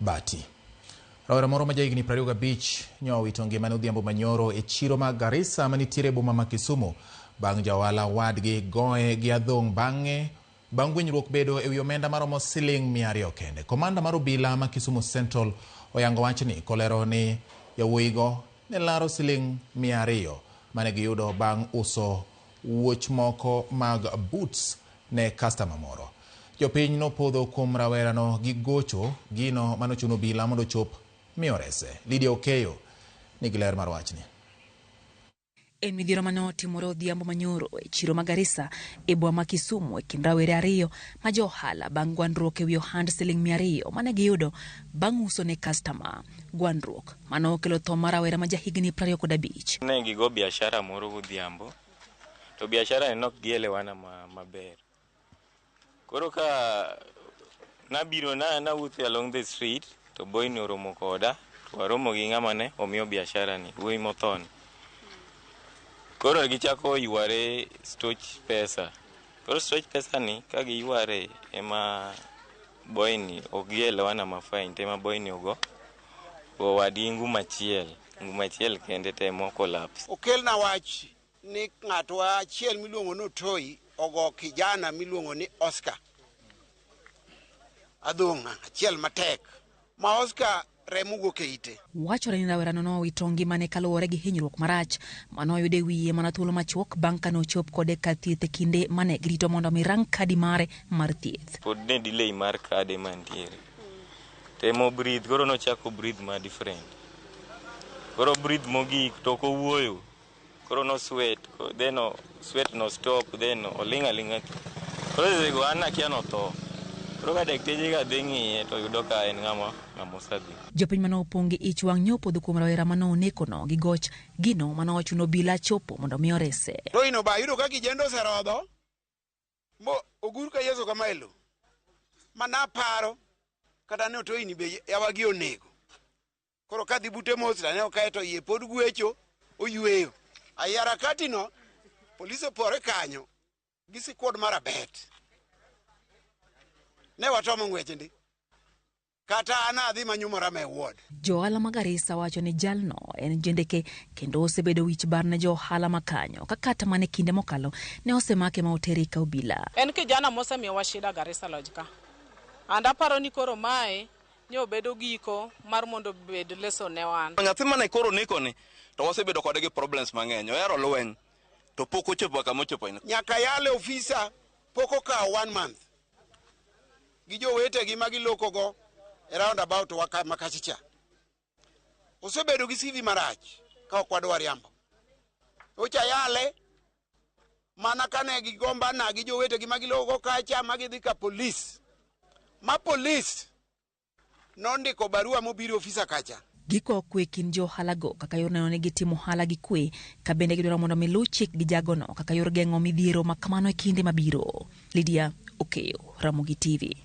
Bati. Rawera moro ma jahigni 25 nyowito ngimane odhiambo manyoro e chiro ma Garissa manitiere boma ma Kisumu bang' jaohala wadgi goye gi adhong' bang' winyruok bedo e wi omenda maromo Sh200 kende. Komanda mar obila ma Kisumu Central oyango wachni kolero ni yawuoyigo ne laro Sh200 mane giyudo bang' uso wuoch moko mag boots ne customer moro. Jopiny nopodho kuom rawerano gi gocho gino manochuno obila mondo chop mi orese. Lydia Okeyo nigi ler mar wachni. En midhiero mane otimore odhiambo manyoro e chiro ma Garissa e boma ma Kisumu e kind rawere ariyo ma johala bang' gwandruok e wi ohand Sh200 mane giyudo bang' uso ne customer. Gwandruok mane okelo tho mar rawera ma jahigni 25. Ne gigo biashara moro godhiambo to biashara ne ok gielewana maber. Koro ka nabiro nawuotho along the street to boy ni oromo koda to waromo gi ng'ama ne omiyo biashara ni wuoyi mothon. Koro gichako yware stoch pesa. Koro stoch pesa ni ka giyware ema boy ni ok gielewana mafain tema boy ni ogo wadi nguma achiel kende temo collapse. Okelna wach ni ng'ato achiel miluongo no Toyi ogo kijana miluongo ni Oscar adhong' achiel matek ma Oscar remo wuok e ite. Wachore ni rawerano nowito ngimane kaluwore gi hinyruok marach manoyudo e wiye mana thuolo machuok bang' ka nochop kode kar thieth e kinde mane girito mondo mirang kadi mare mar thieth. Pod ne delay mar kade mantiere. Temo breathe, koro nochako breathe ma different. Koro breathe mogik to kowuoyo. Koro no sweat, then sweat no stop, then olinga. Koro sego an akia no tho. Koro ka dakteje ga dhi ng'iye to yudo ka en ng'ama osadhi. Jopiny mane opong' gi ich wang' nyopodho kuom rawera mane onekono gi goch gino mane ochuno obila chopo mondo mi orese. To ino ba yudo ka kijendo oserodho mo ogur ka Yesu kama elo. Mana paro kata ne to ini be yawagi onego. Koro ka dhi bute mos ne okaeto yie pod gwecho oyweyo. Ayara katino polisi pore kanyo gi squad marabet. Ne watomo ng'weche ndi kata ana adhi manyumora me ward. Johala ma Garissa wacho ni jalno en jendeke kendo osebedo wich bar ne johala makanyo kata mane kinde mokalo ne osemake ma oteri ka obila. En kijana mosemiyowa shida Garissa lojka. Anda paro ni koro mae nyo bedo giko mar mondo bed leso ne wan. Nyathi mane koro nikoni to wasebedo kode gi problems mang'eny. Ohero lweny to pok ochopo kama ochopo ino. Nyaka yale ofisa poko ka 1 month. Gi jowete gi magiloko go around about makachicha. Osebedo gi CV marach ka okwadwa riambo. Ocha yale mana kane gigomba na gi jowete gi magiloko kacha magidhi ka police. Ma police nondiko barua mobiro ofisa kacha. Giko kwe kin johala go kaka yor neno ne gitimo hala gi kwe ka bende gidwaro mondo milu chik gi jagono kaka yor geng'o midhiero makamano e kinde mabiro. Lydia Okeyo, Ramogi TV.